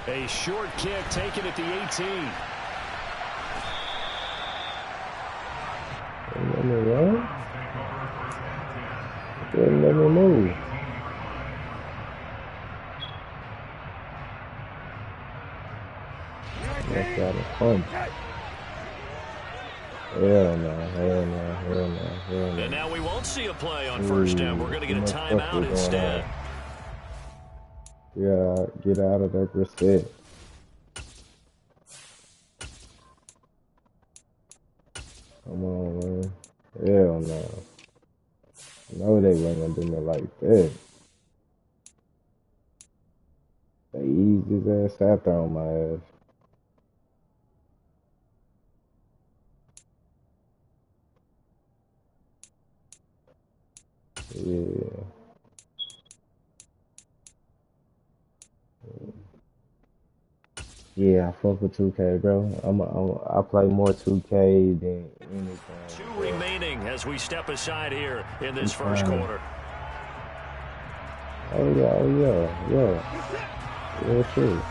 A short kick taken at the 18. Let me run. Let me move. That's got a punch. Hell no, hell no, hell no, hell no. And now we won't see a play on first down. We're going to get a timeout instead. Yeah, get out of that reset. Come on, man. Hell no. No, they weren't gonna do me like that. They eased his ass out there on my ass. Yeah. Yeah, I fuck with 2K, bro. I play more 2K than anything. 2 remaining as we step aside here in this first quarter. Oh yeah. Yeah, sure.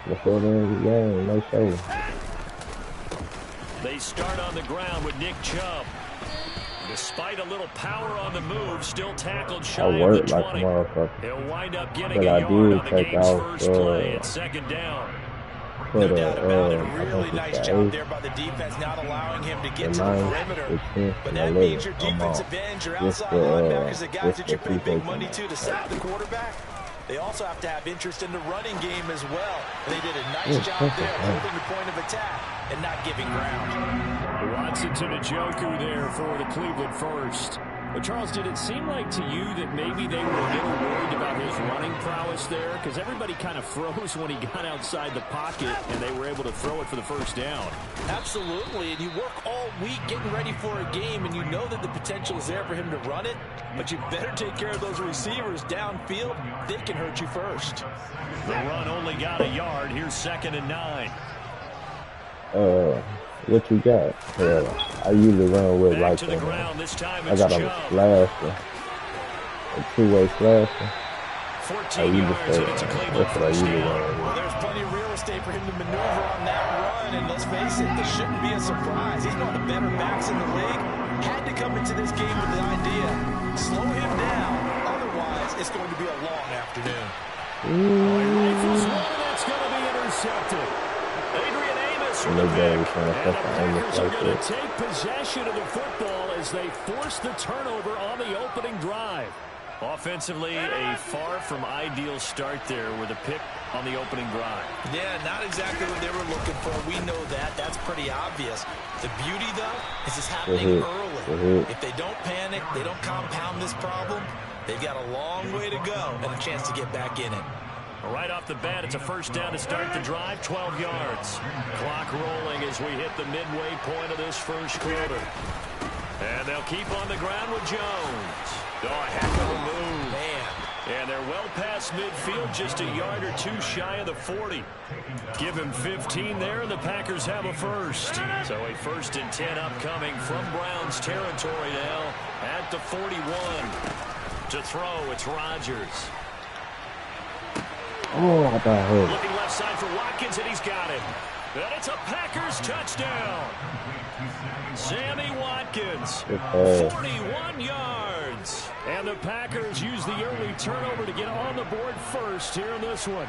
Before the end of the game, no show. They start on the ground with Nick Chubb. Despite a little power on the move, still tackled shy of the 20. He'll wind up getting a yard on the game's first play at second down. No doubt about it. Really nice job there by the defense, not allowing him to get to the perimeter. But that means your defensive ends, your outside linebackers, the guys that you pay big money to sack the quarterback. They also have to have interest in the running game as well. And they did a nice job there holding the point of attack and not giving ground. Watson to Njoku there for the Cleveland first. But Charles, did it seem like to you that maybe they were a little worried about his running prowess there? Because everybody kind of froze when he got outside the pocket, and they were able to throw it for the first down. Absolutely, and you work all week getting ready for a game, and you know that the potential is there for him to run it, but you better take care of those receivers downfield. They can hurt you first. The run only got a yard. Here's 2nd and 9. What you got? I usually run with back like to the ground. This time I got a slasher, a two-way slasher. 14 yards, and it's a Cleveland first down. Well, there's plenty of real estate for him to maneuver on that run, and let's face it, this shouldn't be a surprise. He's one of the better backs in the league. Had to come into this game with the idea, slow him down, otherwise it's going to be a long afternoon. Rifles one, and that's going to be intercepted. Adrian Amos from the pick, and the Packers are going to take possession of the football as they force the turnover on the opening drive. Offensively, a far from ideal start there with a pick on the opening drive. Yeah, not exactly what they were looking for. We know that. That's pretty obvious. The beauty, though, is it's happening early. If they don't panic, they don't compound this problem, they've got a long way to go and a chance to get back in it. Right off the bat, it's a first down to start the drive, 12 yards. Clock rolling as we hit the midway point of this first quarter. And they'll keep on the ground with Jones. Oh, a heck of a move. Man. And they're well past midfield, just a yard or two shy of the 40. Give him 15 there, and the Packers have a first. So a 1st and 10 upcoming from Browns territory now at the 41. To throw, it's Rodgers. Oh, I got hurt. Looking left side for Watkins, and he's got it. And it's a Packers touchdown. Sammy Watkins, 41 yards. And the Packers use the early turnover to get on the board first here in this one.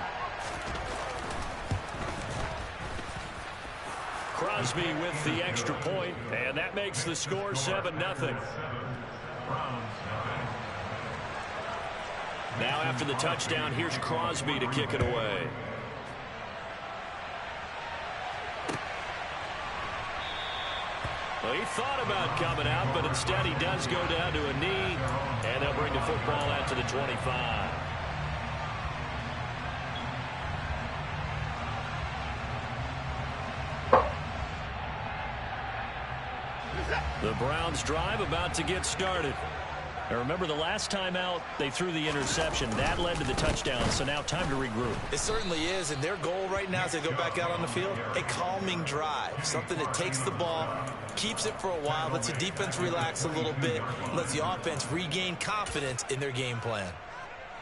Crosby with the extra point, and that makes the score 7-0. Now after the touchdown, here's Crosby to kick it away. Well, he thought about coming out, but instead he does go down to a knee, and they'll bring the football out to the 25. The Browns drive about to get started. Now remember, the last time out, they threw the interception. That led to the touchdown, so now time to regroup. It certainly is, and their goal right now as they go back out on the field, a calming drive, something that takes the ball, keeps it for a while, lets the defense relax a little bit, lets the offense regain confidence in their game plan.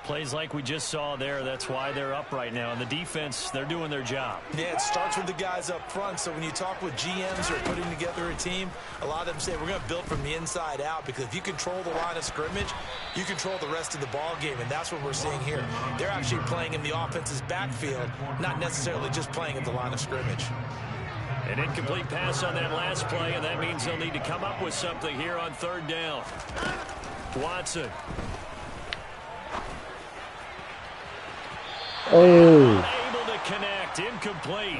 Plays like we just saw there, that's why they're up right now. And the defense, they're doing their job. Yeah, it starts with the guys up front. So when you talk with GMs who are putting together a team, a lot of them say we're going to build from the inside out, because if you control the line of scrimmage, you control the rest of the ball game, and that's what we're seeing here. They're actually playing in the offense's backfield, not necessarily just playing at the line of scrimmage. An incomplete pass on that last play, and that means they'll need to come up with something here on third down. Watson. Unable to connect. Incomplete.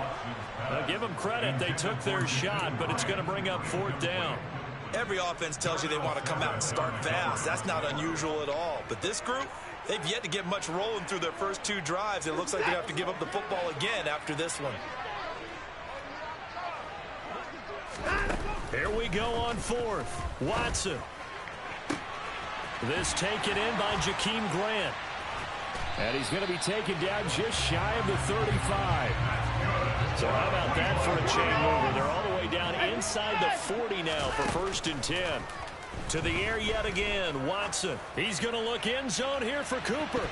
Give them credit. They took their shot, but it's going to bring up fourth down. Every offense tells you they want to come out and start fast. That's not unusual at all. But this group, they've yet to get much rolling through their first 2 drives. It looks like they have to give up the football again after this one. Here we go on fourth. Watson. This taken in by Jakeem Grant. And he's going to be taken down just shy of the 35. So how about that for a chain mover? They're all the way down inside the 40 now for 1st and 10. To the air yet again, Watson. He's going to look end zone here for Cooper.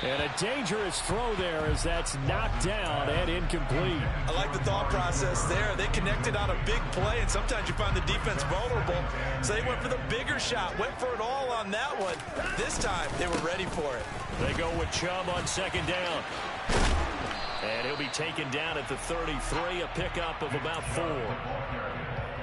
And a dangerous throw there as that's knocked down and incomplete. I like the thought process there. They connected on a big play, and sometimes you find the defense vulnerable. So they went for the bigger shot, went for it all on that one. This time, they were ready for it. They go with Chubb on 2nd down. And he'll be taken down at the 33, a pickup of about 4.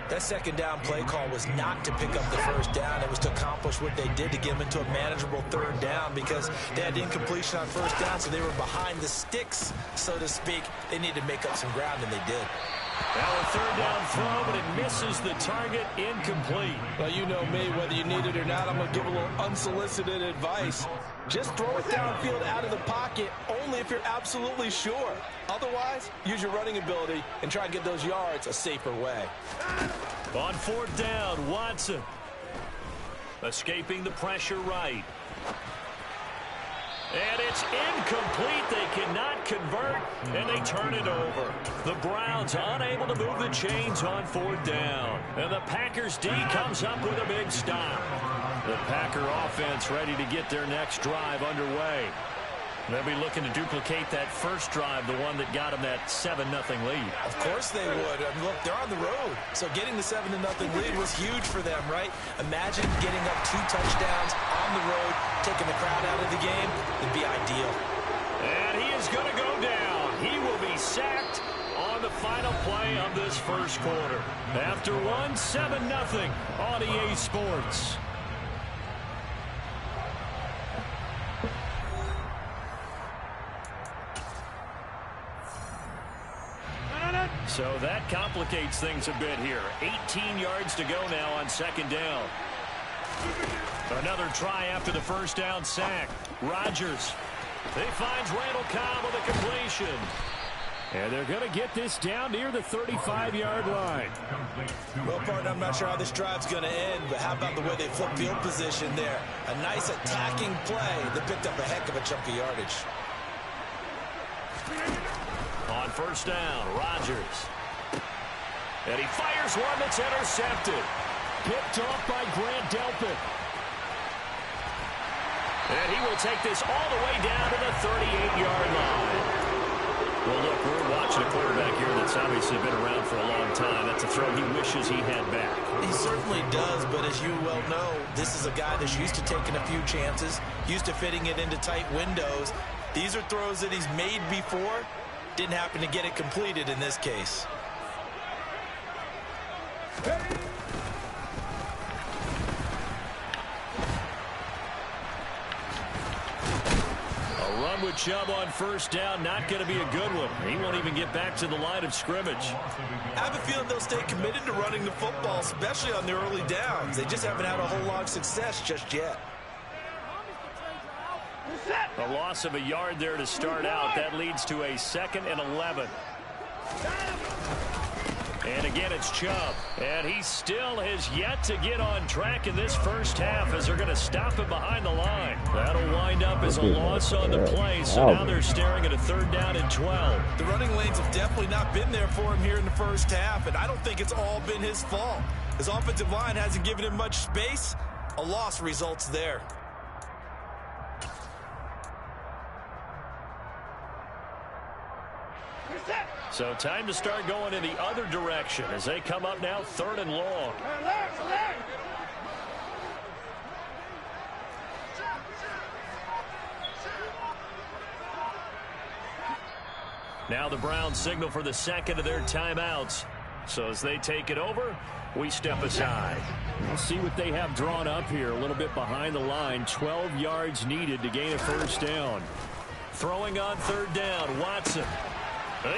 That 2nd down play call was not to pick up the 1st down. It was to accomplish what they did to get them into a manageable 3rd down, because they had incompletion on 1st down, so they were behind the sticks, so to speak. They needed to make up some ground, and they did. Now a 3rd down throw, but it misses the target. Incomplete. Well, you know me, whether you need it or not, I'm going to give a little unsolicited advice. Just throw it downfield out of the pocket, only if you're absolutely sure. Otherwise, use your running ability and try and get those yards a safer way. On 4th down, Watson. Escaping the pressure right. And it's incomplete. They cannot convert, and they turn it over. The Browns unable to move the chains on 4th down. And the Packers D comes up with a big stop. The Packer offense ready to get their next drive underway. They'll be looking to duplicate that first drive, the one that got them that 7-0 lead. Of course they would. I mean, look, they're on the road. So getting the 7-0 lead was huge for them, right? Imagine getting up 2 touchdowns on the road, taking the crowd out of the game. It'd be ideal. And he is going to go down. He will be sacked on the final play of this first quarter. After one, 7-0 on EA Sports. So that complicates things a bit here. 18 yards to go now on 2nd down. Another try after the 1st down sack. Rodgers. He finds Randall Cobb with a completion. And they're going to get this down near the 35-yard line. Well, partner, I'm not sure how this drive's going to end, but how about the way they flip field position there? A nice attacking play that picked up a heck of a chunk of yardage. On 1st down, Rodgers. And he fires one that's intercepted. Picked off by Grant Delpit. And he will take this all the way down to the 38-yard line. Well, look, we're watching a quarterback here that's obviously been around for a long time. That's a throw he wishes he had back. He certainly does, but as you well know, this is a guy that's used to taking a few chances, used to fitting it into tight windows. These are throws that he's made before. Didn't happen to get it completed in this case. A run with Chubb on 1st down, not going to be a good one. He won't even get back to the line of scrimmage. I have a feeling they'll stay committed to running the football, especially on the early downs. They just haven't had a whole lot of success just yet. A loss of a yard there to start out. That leads to a 2nd and 11. And again, it's Chubb. And he still has yet to get on track in this first half as they're going to stop him behind the line. That'll wind up as a loss on the play. So now they're staring at a 3rd down and 12. The running lanes have definitely not been there for him here in the first half, and I don't think it's all been his fault. His offensive line hasn't given him much space. A loss results there. So time to start going in the other direction as they come up now 3rd and long. Now the Browns signal for the second of their timeouts. So as they take it over, we step aside. We'll see what they have drawn up here. A little bit behind the line. 12 yards needed to gain a first down. Throwing on 3rd down, Watson.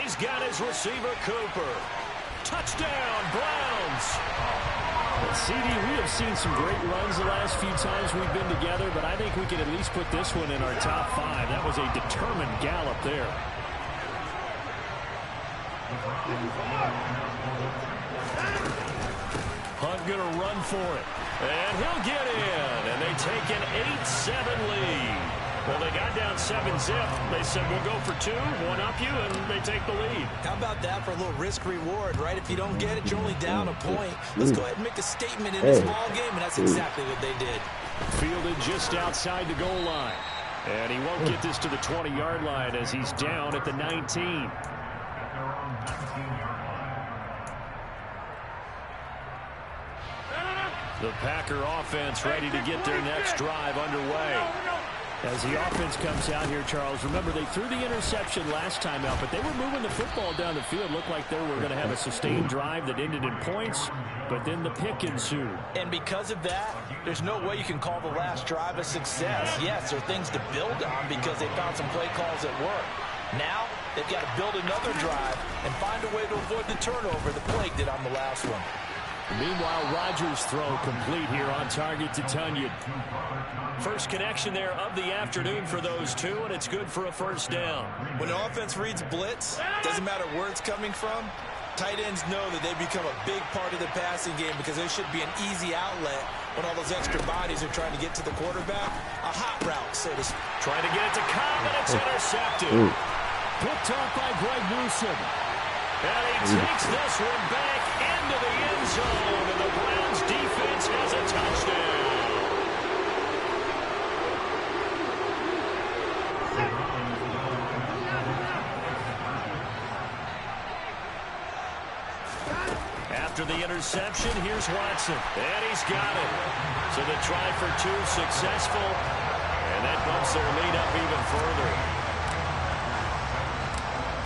He's got his receiver, Cooper. Touchdown, Browns. CD, we have seen some great runs the last few times we've been together, but I think we can at least put this one in our top 5. That was a determined gallop there. Hunt gonna run for it, and he'll get in, and they take an 8-7 lead. Well, they got down 7-zip. They said, we'll go for 2, one up you, and they take the lead. How about that for a little risk-reward, right? If you don't get it, you're only down a point. Let's go ahead and make a statement in this ball game, and that's exactly what they did. Fielded just outside the goal line. And he won't get this to the 20-yard line as he's down at the 19. The Packer offense ready to get their next drive underway. As the offense comes out here, Charles, remember they threw the interception last time out, but they were moving the football down the field. Looked like they were going to have a sustained drive that ended in points, but then the pick ensued. And because of that, there's no way you can call the last drive a success. Yes, there are things to build on because they found some play calls that work. Now, they've got to build another drive and find a way to avoid the turnover the Plague did on the last one. Meanwhile, Rodgers' throw complete here on target to Tunyon. First connection there of the afternoon for those two, and it's good for a first down. When the offense reads blitz, doesn't matter where it's coming from, tight ends know that they become a big part of the passing game because there should be an easy outlet when all those extra bodies are trying to get to the quarterback. A hot route, so to speak. Trying to get it to Cobb, and it's intercepted. Picked off by Greg Newsome. And he takes this one back into the end zone, and the Browns defense has a touchdown. After the interception, here's Watson, and he's got it. So the try for 2 successful, and that bumps their lead up even further.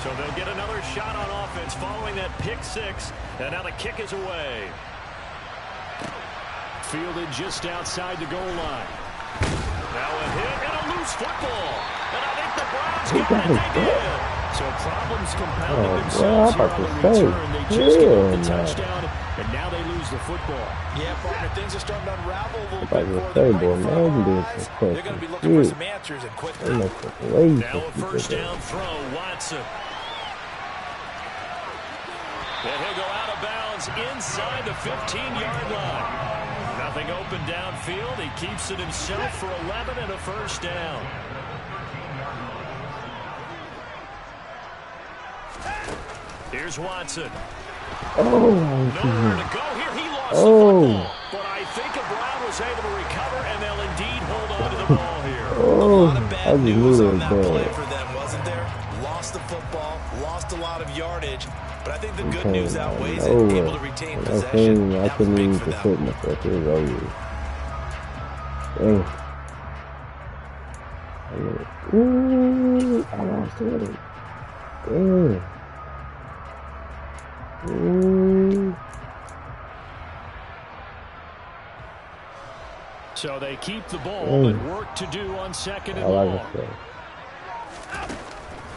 So they'll get another shot on offense following that pick 6, and now the kick is away. Fielded just outside the goal line. Now a hit and a loose football. And I think the Browns got it. They did. So problems compounding themselves here on the return. They just get the touchdown, and now they lose the football. Yeah, partner, things are starting to unravel a little bit for them. They're going to be looking for some answers and quickly. Now a first down throw, Watson. And he'll go out of bounds inside the 15-yard line. Nothing open downfield. He keeps it himself for 11 and a first down. Here's Watson. Nowhere to go here. He lost the football. But I think a Brown was able to recover, and they'll indeed hold on to the ball here. A lot of bad news on that play for them, wasn't there? Lost the football, lost a lot of yardage. But I think the good news outweighs it. Able to retain possession. That was big for them. I lost it. So they keep the ball, but work to do on second and long.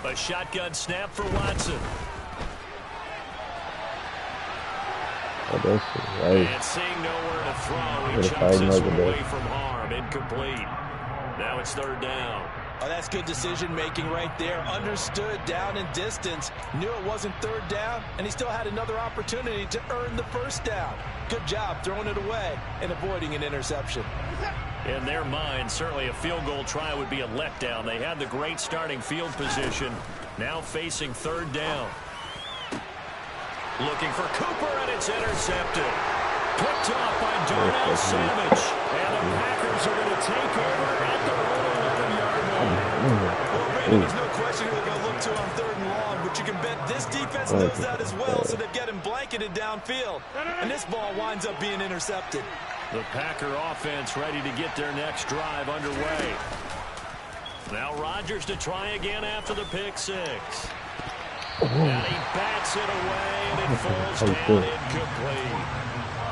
A shotgun snap for Watson. And seeing nowhere to throw, he chucks this one away from harm. Incomplete. Now it's third down. Oh, that's good decision-making right there. Understood down and distance. Knew it wasn't third down, and he still had another opportunity to earn the first down. Good job throwing it away and avoiding an interception. In their mind, certainly a field goal try would be a letdown. They had the great starting field position. Now facing third down. Looking for Cooper, and it's intercepted. Picked off by Darnell Savage. And the Packers are going to take over at the 11-yard line. Well, Brandon, there's no question who they're going to look to on third and long, but but you can bet this defense knows that as well, so they've got him blanketed downfield. And this ball winds up being intercepted. The Packer offense ready to get their next drive underway. Now Rodgers to try again after the pick six. And he bats it away, and it falls down incomplete.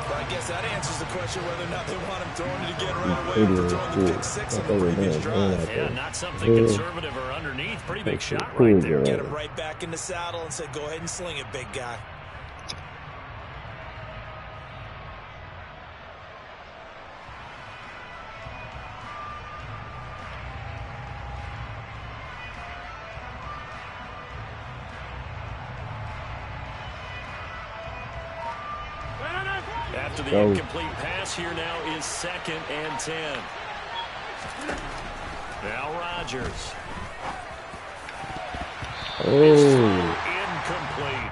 But I guess that answers the question whether or not they want him throwing it again right away after throwing the pick six on the previous drive. Yeah, not something conservative or underneath. Pretty big shot right there. Get him right back in the saddle and say, go ahead and sling it, big guy. After the incomplete pass, here now is 2nd and 10. Now Rodgers. Incomplete.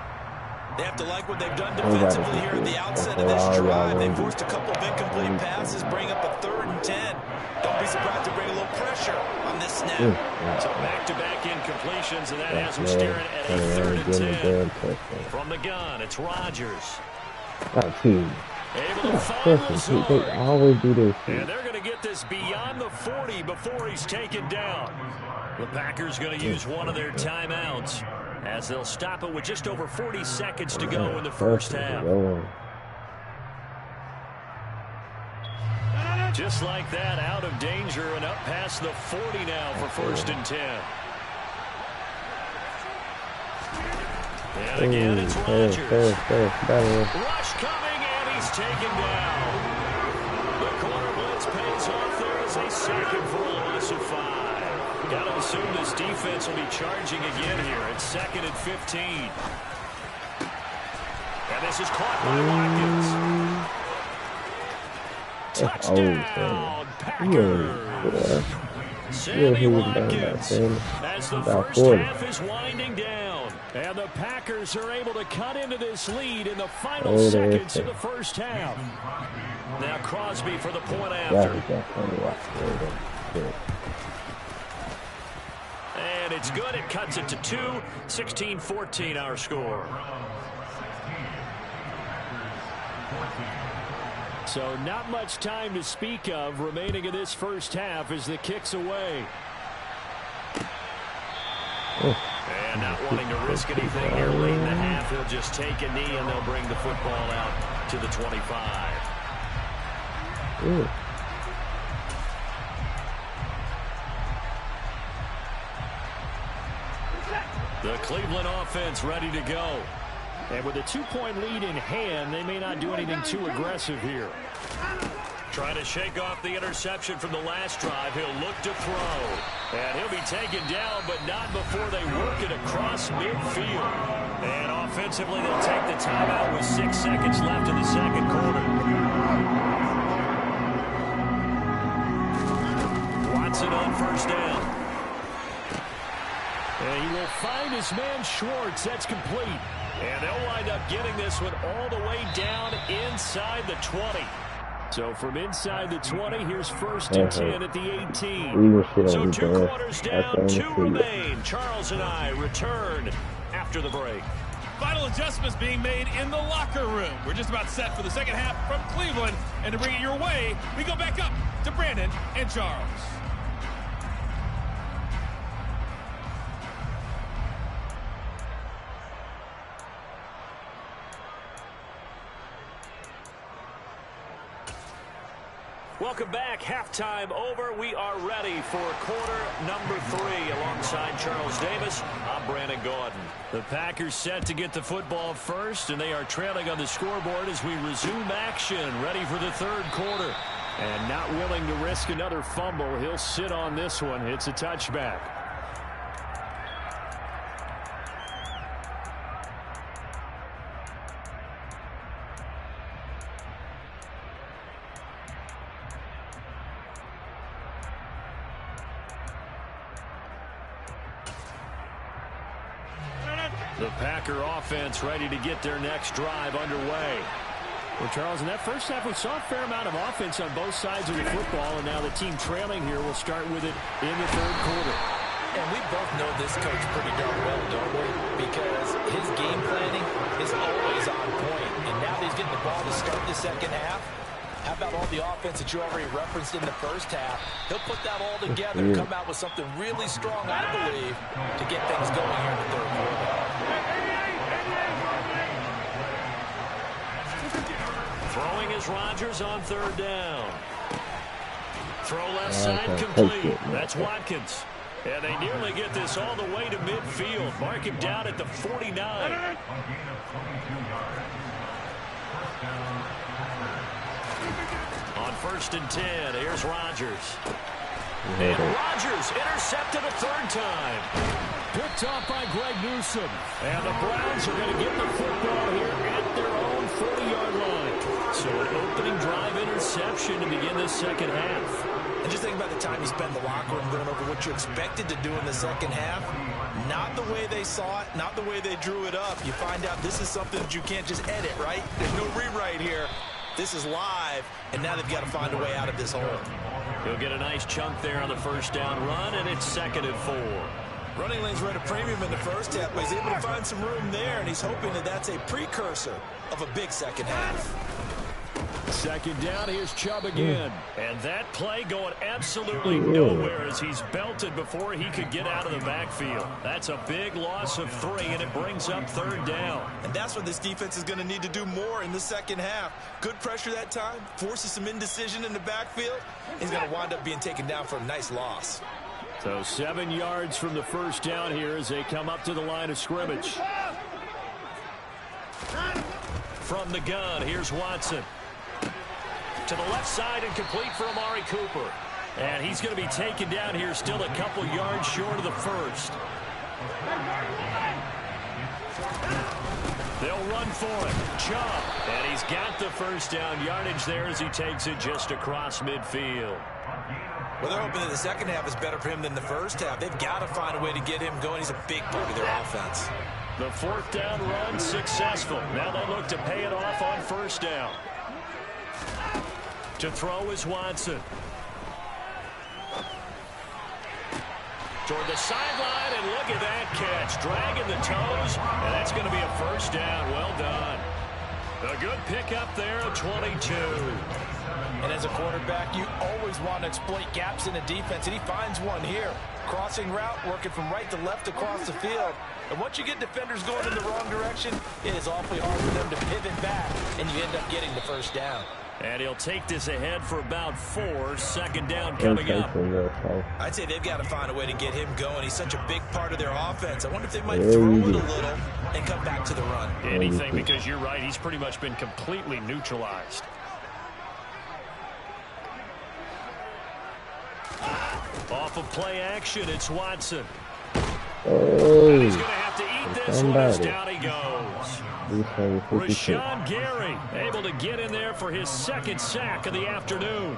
They have to like what they've done defensively here at the outset of this drive. They forced a couple of incomplete passes, bring up a 3rd and 10. Don't be surprised to bring a little pressure on this snap. So back-to-back incompletions, and that has them staring at a 3rd and 10. From the gun, it's Rodgers. Able to find Lazard. They always do this. And they're going to get this beyond the 40 before he's taken down. The Packers going to use one of their timeouts as they'll stop it with just over 40 seconds to go in the first half. Just like that, out of danger and up past the 40 now for 1st and 10. And again, it's Rodgers. Rush coming, and he's taken down. The corner blitz pays off there as they sack him for a loss of 5. Got to assume this defense will be charging again here. It's 2nd and 15. And this is caught by Watkins. Touchdown, Packers. Sammy Watkins as the first half is winding down. And the Packers are able to cut into this lead in the final seconds of the first half. Now Crosby for the point after. And it's good. It cuts it to 2. 16-14 our score. So not much time to speak of remaining in this first half as the kick's away. And not wanting to risk anything here late in the half, he'll just take a knee and they'll bring the football out to the 25. The Cleveland offense ready to go. And with a 2-point lead in hand, they may not do anything too aggressive here. Trying to shake off the interception from the last drive. He'll look to throw. And he'll be taken down, but not before they work it across midfield. And offensively, they'll take the timeout with 6 seconds left in the second quarter. Watson on first down. And he will find his man Schwartz. That's complete. And they'll wind up getting this one all the way down inside the 20. So from inside the 20, here's 1st and 10 at the 18. So 2 quarters down, 2 remain. Charles and I return after the break. Final adjustments being made in the locker room. We're just about set for the second half from Cleveland. And to bring it your way, we go back up to Brandon and Charles. Welcome back. Halftime over. We are ready for quarter number 3. Alongside Charles Davis, I'm Brandon Gaudin. The Packers set to get the football first, and they are trailing on the scoreboard as we resume action, ready for the 3rd quarter. And not willing to risk another fumble, he'll sit on this one. It's a touchback. The Packer offense ready to get their next drive underway. Well, Charles, in that first half, we saw a fair amount of offense on both sides of the football, and now the team trailing here will start with it in the 3rd quarter. And we both know this coach pretty darn well, don't we? Because second half. How about all the offense that you already referenced in the first half? He'll put that all together and come out with something really strong, I believe, to get things going here in the third quarter. Throwing is Rodgers on third down. Throw left side complete. That's Watkins. And they nearly get this all the way to midfield. Mark him down at the 49. On 1st and 10, here's Rodgers. And Rodgers intercepted a third time. Picked off by Greg Newsome. And the Browns are going to get the football here at their own 40-yard line. So an opening drive interception to begin the second half. And just think about the time you spent in the locker room going over what you expected to do in the second half. Not the way they saw it, not the way they drew it up. You find out this is something that you can't just edit, right? There's no rewrite here. This is live, and now they've got to find a way out of this hole. He'll get a nice chunk there on the first down run, and it's 2nd and 4. Running lanes were at a premium in the first half, but he's able to find some room there, and he's hoping that that's a precursor of a big second half. Second down, here's Chubb again. And that play going absolutely nowhere as he's belted before he could get out of the backfield. That's a big loss of 3, and it brings up third down. And that's what this defense is going to need to do more in the second half. Good pressure that time, forces some indecision in the backfield. He's going to wind up being taken down for a nice loss. So 7 yards from the first down here as they come up to the line of scrimmage. From the gun, here's Watson. To the left side and complete for Amari Cooper. And he's going to be taken down here still a couple yards short of the first. They'll run for it. Chubb. And he's got the first down yardage there as he takes it just across midfield. Well, they're hoping that the second half is better for him than the first half. They've got to find a way to get him going. He's a big part of their offense. The 4th down run successful. Now they look to pay it off on first down. To throw is Watson. Toward the sideline, and look at that catch. Dragging the toes, and that's going to be a first down. Well done. A good pickup there at 22. And as a quarterback, you always want to exploit gaps in the defense, and he finds one here. Crossing route, working from right to left across the field. And once you get defenders going in the wrong direction, it is awfully hard for them to pivot back, and you end up getting the first down. And he'll take this ahead for about 4. 2nd down coming up. I'd say they've got to find a way to get him going. He's such a big part of their offense. I wonder if they might throw it a little and come back to the run. Anything, because you're right. He's pretty much been completely neutralized. Off of play action, it's Watson. And he's going to have to eat this one as down he goes. Rashawn Gary able to get in there for his 2nd sack of the afternoon.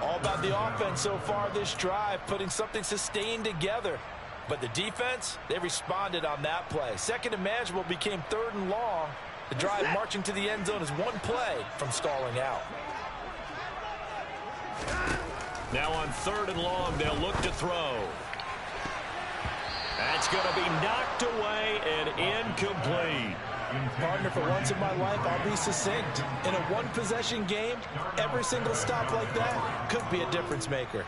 All about the offense so far this drive, putting something sustained together. But the defense, they responded on that play. 2nd and manageable became 3rd and long. The drive marching to the end zone is one play from stalling out. Now on 3rd and long, they'll look to throw. That's going to be knocked away and incomplete. Partner, for once in my life, I'll be succinct. In a one-possession game, every single stop like that could be a difference maker.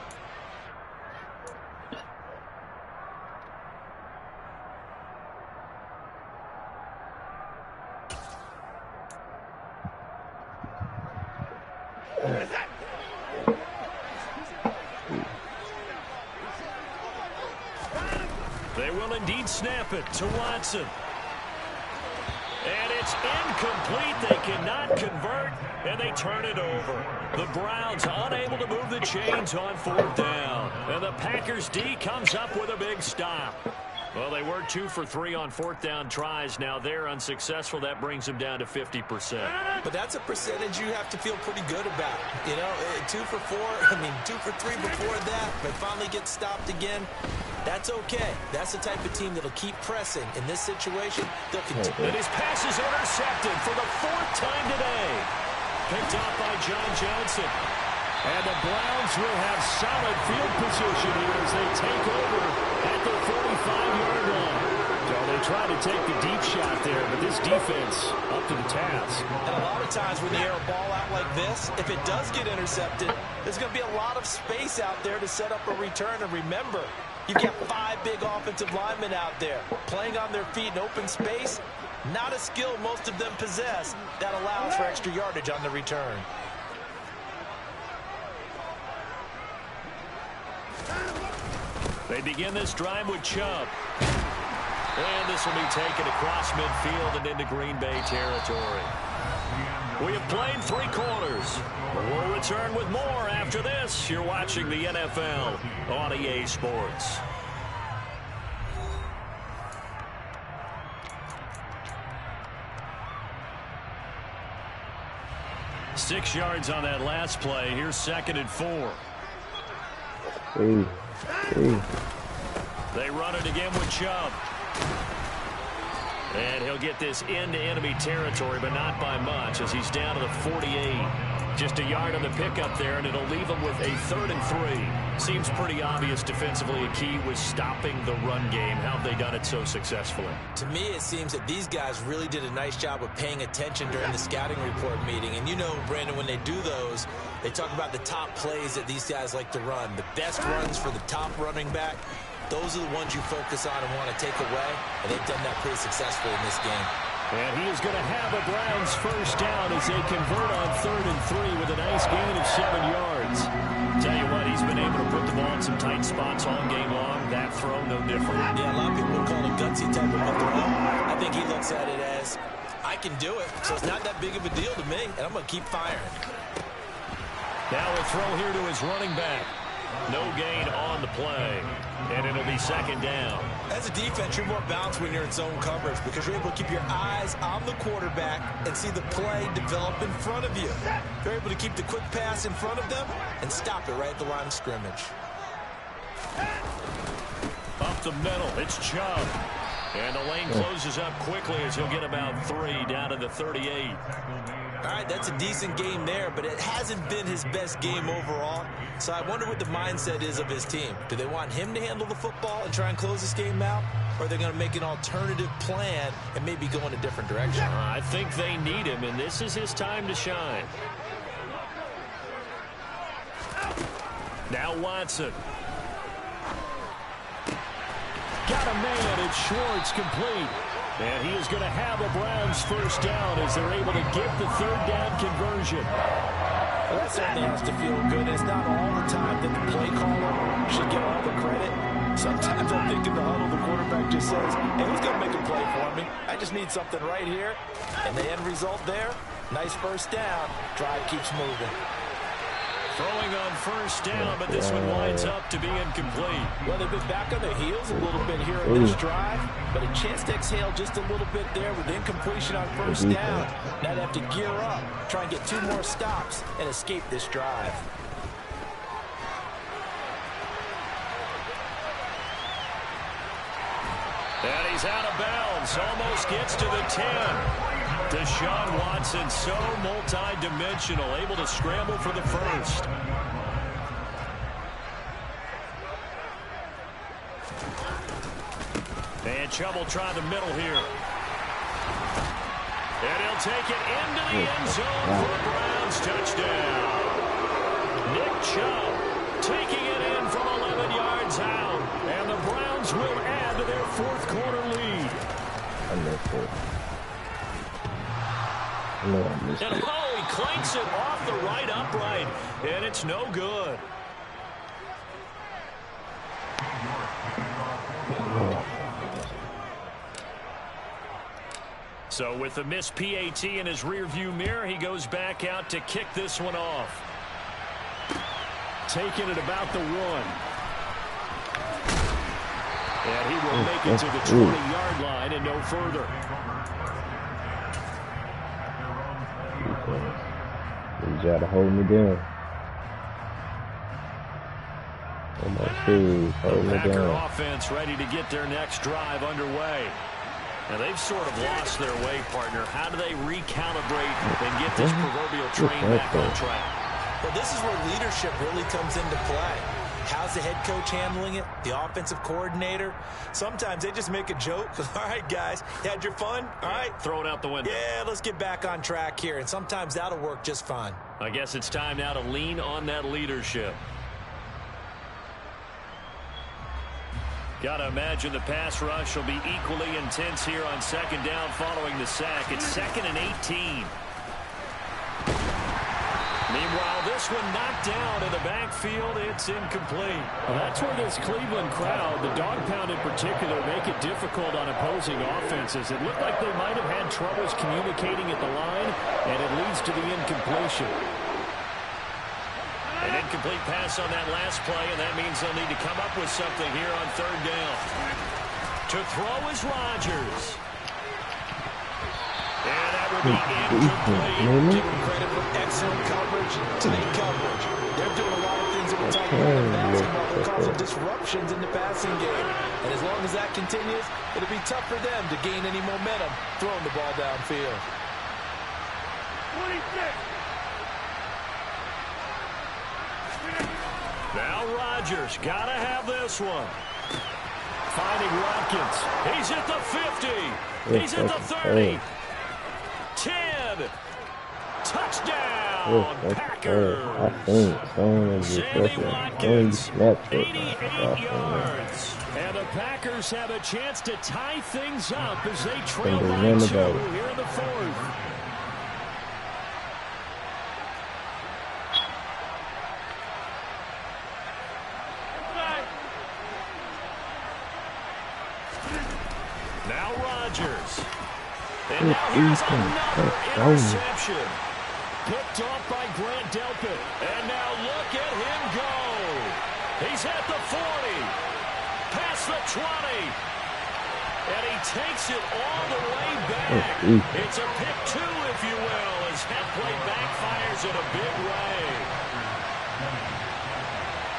They will indeed snap it to Watson. And it's incomplete. They cannot convert, and they turn it over. The Browns unable to move the chains on 4th down. And the Packers D comes up with a big stop. Well, they were 2 for 3 on 4th down tries. Now they're unsuccessful. That brings them down to 50%. But that's a percentage you have to feel pretty good about. You know, 2 for 4, 2 for 3 before that. They finally get stopped again. That's okay. That's the type of team that'll keep pressing. In this situation, they'll continue. And his pass is intercepted for the 4th time today. Picked off by John Johnson. And the Browns will have solid field position here as they take over at the 45-yard line. So they tried to take the deep shot there, but this defense up to the task. And a lot of times when you air a ball out like this, if it does get intercepted, there's going to be a lot of space out there to set up a return. And remember, you've got 5 big offensive linemen out there playing on their feet in open space. Not a skill most of them possess that allows for extra yardage on the return. They begin this drive with Chubb. And this will be taken across midfield and into Green Bay territory. We have played 3 quarters. We'll return with more after this. You're watching the NFL on EA Sports. Six yards on that last play. Here's 2nd and 4. They run it again with Chubb. And he'll get this into enemy territory, but not by much, as he's down to the 48. Just a yard on the pickup there, and it'll leave him with a 3rd and 3. Seems pretty obvious defensively. A key was stopping the run game. How have they done it so successfully? To me, it seems that these guys really did a nice job of paying attention during the scouting report meeting. And you know, Brandon, when they do those, they talk about the top plays that these guys like to run. The best runs for the top running back. Those are the ones you focus on and want to take away, and they've done that pretty successfully in this game. And he is going to have a Browns first down as they convert on 3rd and 3 with a nice gain of 7 yards. Tell you what, he's been able to put the ball in some tight spots all game long. That throw, no different. Yeah, a lot of people would call it a gutsy type of a throw. I think he looks at it as, I can do it, so it's not that big of a deal to me, and I'm going to keep firing. Now a throw here to his running back. No gain on the play, and it'll be 2nd down. As a defense, you're more balanced when you're in zone coverage because you're able to keep your eyes on the quarterback and see the play develop in front of you. You're able to keep the quick pass in front of them and stop it right at the line of scrimmage. Up the middle, it's Chubb. And the lane closes up quickly as he'll get about 3 down to the 38. All right, that's a decent game there, but it hasn't been his best game overall. So I wonder what the mindset is of his team. Do they want him to handle the football and try and close this game out? Or are they going to make an alternative plan and maybe go in a different direction? I think they need him, and this is his time to shine. Now Watson. Got a man. It's Schwartz, complete. And he is going to have a Browns first down as they're able to get the 3rd down conversion. Well, that certainly has to feel good. It's not all the time that the play caller should get all the credit. Sometimes I think in the huddle, the quarterback just says, hey, who's going to make a play for me? I just need something right here. And the end result there, nice first down. Drive keeps moving. Throwing on first down, but this one winds up to be incomplete. Well, they've been back on their heels a little bit here in this drive, but a chance to exhale just a little bit there with incompletion on first down. Now they have to gear up, try and get 2 more stops, and escape this drive. And he's out of bounds, almost gets to the 10. Deshaun Watson, so multi-dimensional, able to scramble for the first. And Chubb will try the middle here. And he'll take it into the end zone for a Browns touchdown. Nick Chubb taking it in from 11 yards out. And the Browns will add to their 4th quarter lead. I missed it. And oh, he clanks it off the right upright, and it's no good. So with the missed PAT in his rearview mirror, he goes back out to kick this one off. Taking it about the 1. And he will make it to the 20-yard line and no further. You try to hold me down. On my shoes, hold me Packer down. offense ready to get their next drive underway. Now they've sort of lost their way, partner. How do they recalibrate and get this proverbial train back on track? Well, this is where leadership really comes into play. How's the head coach handling it? The offensive coordinator? Sometimes they just make a joke. All right, guys, you had your fun? All right. Throw it out the window. Yeah, let's get back on track here, and sometimes that'll work just fine. I guess it's time now to lean on that leadership. Got to imagine the pass rush will be equally intense here on second down following the sack. It's 2nd and 18. Meanwhile, this one knocked down in the backfield. It's incomplete. Well, that's where this Cleveland crowd, the dog pound in particular, make it difficult on opposing offenses. It looked like they might have had troubles communicating at the line, and it leads to the incompletion. An incomplete pass on that last play, and that means they'll need to come up with something here on third down. To throw is Rodgers. And that would be incomplete. Give them credit for excellent coverage, tight coverage. They're doing a lot of things that we're talking about in basketball. They're causing disruptions in the passing game. And as long as that continues, it'll be tough for them to gain any momentum throwing the ball downfield. 26. Now Rodgers, gotta have this one. Finding Watkins. He's at the 50. He's at the 30. 10. Touchdown, Packers. Sammy Watkins, 88 yards. And the Packers have a chance to tie things up as they trail by 2 here in the 4th. Now Rodgers. And now here's another interception. Picked off by Grant Delpit. And now look at him go. He's at the 40. Past the 20. And he takes it all the way back. It's a pick 2, if you will, as that play backfires in a big way.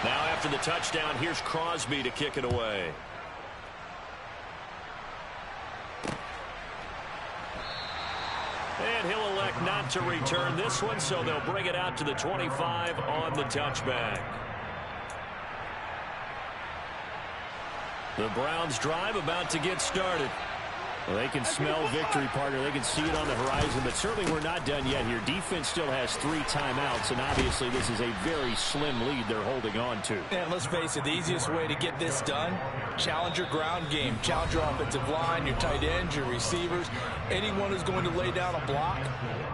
Now after the touchdown, here's Crosby to kick it away. And he'll elect not to return this one, so they'll bring it out to the 25 on the touchback. The Browns drive about to get started. Well, they can smell victory, partner. They can see it on the horizon, but certainly we're not done yet here. Defense still has 3 timeouts, and obviously this is a very slim lead they're holding on to. And let's face it, the easiest way to get this done, challenge your ground game. Challenge your offensive line, your tight ends, your receivers. Anyone who's going to lay down a block,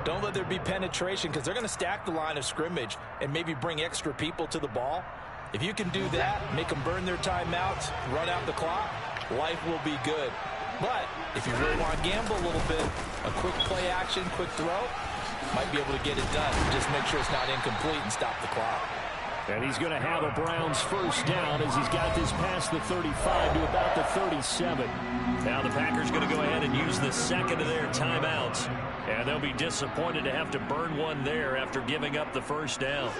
don't let there be penetration because they're going to stack the line of scrimmage and maybe bring extra people to the ball. If you can do that, make them burn their timeouts, run out the clock, life will be good. But if you really want to gamble a little bit, a quick play action, quick throw, might be able to get it done. Just make sure it's not incomplete and stop the clock. And he's going to have a Browns first down as he's got this past the 35 to about the 37. Now the Packers going to go ahead and use the second of their timeouts. And they'll be disappointed to have to burn one there after giving up the first down.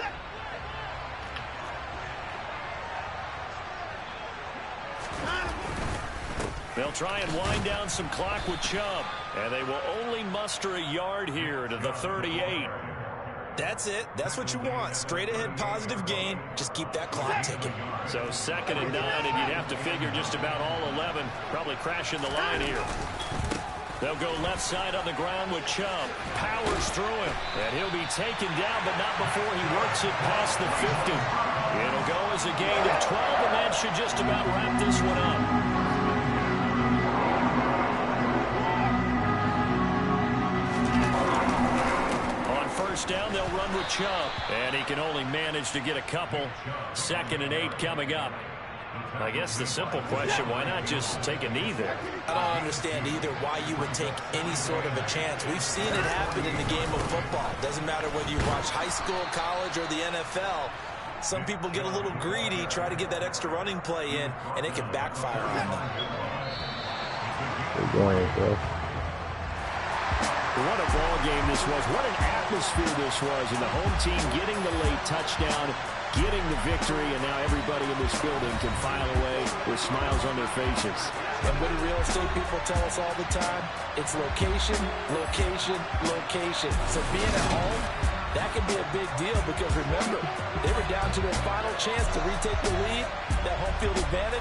They'll try and wind down some clock with Chubb. And they will only muster a yard here to the 38. That's it. That's what you want. Straight ahead positive gain. Just keep that clock ticking. So 2nd and 9, and you'd have to figure just about all 11 probably crashing the line here. They'll go left side on the ground with Chubb. Powers through him. And he'll be taken down, but not before he works it past the 50. It'll go as a gain of 12, and that should just about wrap this one up. First down, they'll run with Chubb. And he can only manage to get a couple. 2nd and 8 coming up. I guess the simple question, why not just take a knee there? I don't understand either why you would take any sort of a chance. We've seen it happen in the game of football. Doesn't matter whether you watch high school, college, or the NFL. Some people get a little greedy, try to get that extra running play in, and it can backfire on them. Good going, bro. What a ball game this was. What an atmosphere this was. And the home team getting the late touchdown, getting the victory, and now everybody in this building can file away with smiles on their faces. And what do real estate people tell us all the time? It's location, location, location. So being at home, That could be a big deal because, remember, they were down to their final chance to retake the lead, that home field advantage.